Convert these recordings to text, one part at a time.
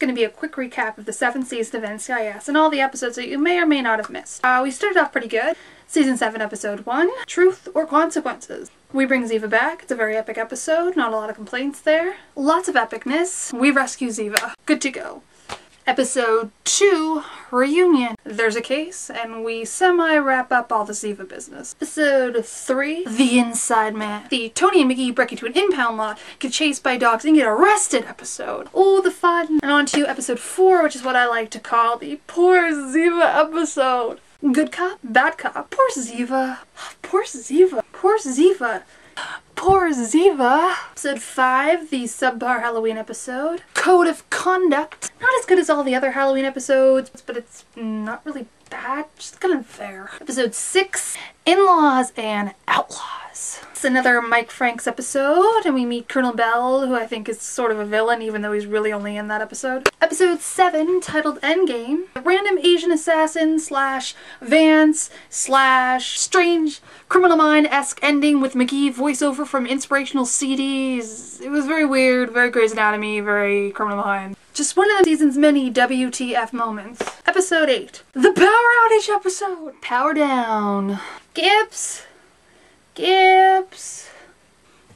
going to be a quick recap of the 7th season of NCIS and all the episodes that you may or may not have missed. We started off pretty good. Season 7, Episode 1, Truth or Consequences. We bring Ziva back. It's a very epic episode. Not a lot of complaints there. Lots of epicness. We rescue Ziva. Good to go. Episode 2, Reunion. There's a case, and we semi-wrap up all the Ziva business. Episode 3, The Inside Man. The Tony and McGee break into an impound lot, get chased by dogs, and get arrested episode. Oh, the fun. And on to Episode 4, which is what I like to call the Poor Ziva episode. Good cop, bad cop. Poor Ziva. Poor Ziva. Poor Ziva. Poor Ziva. Episode 5, the subpar Halloween episode. Code of Conduct. Not as good as all the other Halloween episodes, but it's not really bad, just kind of unfair. Episode 6, In-Laws and Outlaws. It's another Mike Franks episode, and we meet Colonel Bell, who I think is sort of a villain, even though he's really only in that episode. Episode 7, titled Endgame. A random Asian assassin slash Vance slash strange Criminal Mind-esque ending with McGee voiceover from inspirational CDs. It was very weird, very Grey's Anatomy, very Criminal Mind. Just one of the season's many WTF moments. Episode 8. The Power Outage episode! Power Down. Gibbs. Gibbs.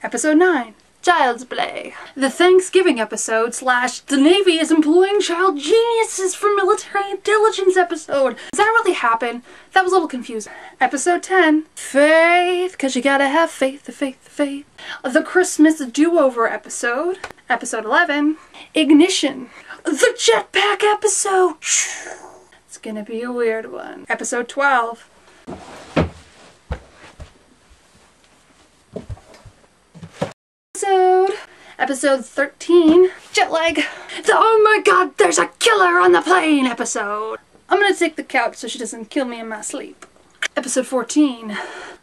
Episode 9. Child's Play. The Thanksgiving episode slash the Navy is employing child geniuses for military intelligence episode. Does that really happen? That was a little confusing. Episode 10. Faith, cause you gotta have faith, the faith, the faith. The Christmas Do-Over episode. Episode 11. Ignition. The Jetpack episode. It's gonna be a weird one. Episode 12. Episode 13, Jet Lag. The Oh my god, there's a killer on the plane episode. I'm gonna take the couch so she doesn't kill me in my sleep. Episode 14,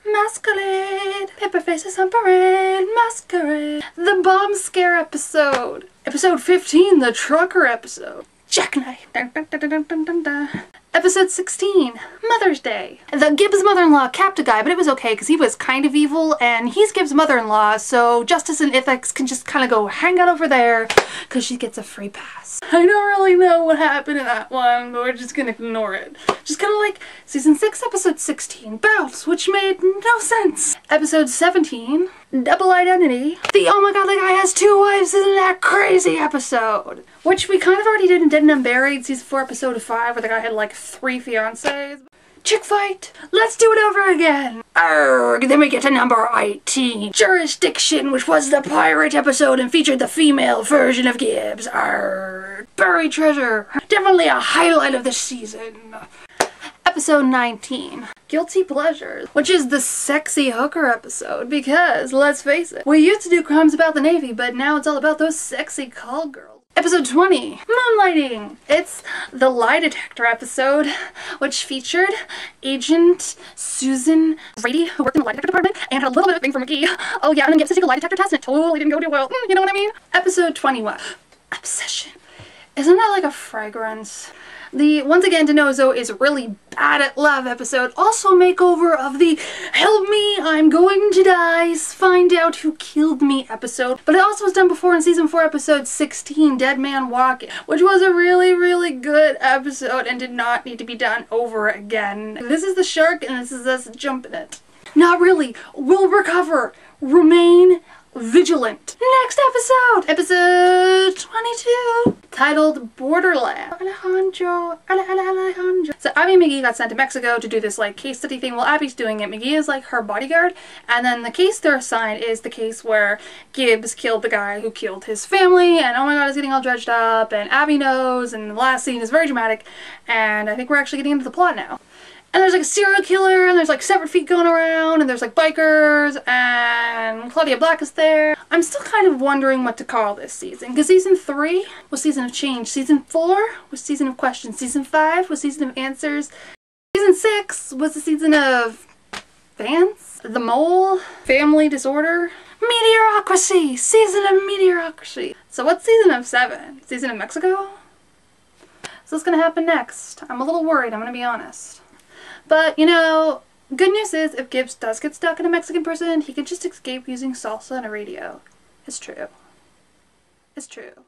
Masquerade. Paper faces on parade, Masquerade. The Bomb Scare episode. Episode 15, the Trucker episode. Jackknife. Dun, dun, dun, dun, dun, dun, dun. Episode 16, Mother's Day. The Gibbs mother-in-law capped a guy, but it was okay because he was kind of evil and he's Gibbs' mother-in-law, so justice and ethics can just kind of go hang out over there because she gets a free pass. I don't really know what happened in that one, but we're just gonna ignore it. Just kind of like Season 6, Episode 16, Bounce, which made no sense. Episode 17, Double Identity. The Oh my god, the guy has 2 wives, isn't that crazy episode? Which we kind of already did in Dead and Unburied, Season 4, Episode 5, where the guy had like 3 fiancés. Chick fight! Let's do it over again! Arrgh! Then we get to number 18. Jurisdiction, which was the pirate episode and featured the female version of Gibbs. Arrgh! Buried treasure! Definitely a highlight of the season. Episode 19. Guilty Pleasures, which is the sexy hooker episode because, let's face it, we used to do crimes about the Navy, but now it's all about those sexy call girls. Episode 20, Moonlighting. It's the lie detector episode, which featured Agent Susan Brady, who worked in the lie detector department and had a little bit of a thing for McGee. Oh yeah, and then gets to take a lie detector test and it totally didn't go too well. You know what I mean? Episode 21, Obsession. Isn't that like a fragrance? The Once Again DeNozo is really bad at love episode. Also makeover of the Help Me, I'm Going to Die, Find Out Who Killed Me episode. But it also was done before in Season 4 Episode 16, Dead Man Walking, which was a really, really good episode and did not need to be done over again. This is the shark and this is us jumping it. Not really. We'll recover. Remain vigilant. Next episode! Episode 22, titled Borderland. Alejandro. So Abby and McGee got sent to Mexico to do this like case study thing. While Abby's doing it, McGee is like her bodyguard, and then the case they're assigned is the case where Gibbs killed the guy who killed his family, and oh my god, it's getting all dredged up, and Abby knows, and the last scene is very dramatic, and I think we're actually getting into the plot now. And there's like a serial killer, and there's like separate feet going around, and there's like bikers, and Claudia Black is there. I'm still kind of wondering what to call this season, because Season 3 was Season of Change, Season 4 was Season of Questions, Season 5 was Season of Answers, Season 6 was the Season of Vance, The Mole, Family Disorder, Meteorocracy, Season of Meteorocracy. So what's Season of 7? Season of Mexico? So what's gonna happen next? I'm a little worried, I'm gonna be honest. But, you know, good news is if Gibbs does get stuck in a Mexican prison, he can just escape using salsa and a radio. It's true. It's true.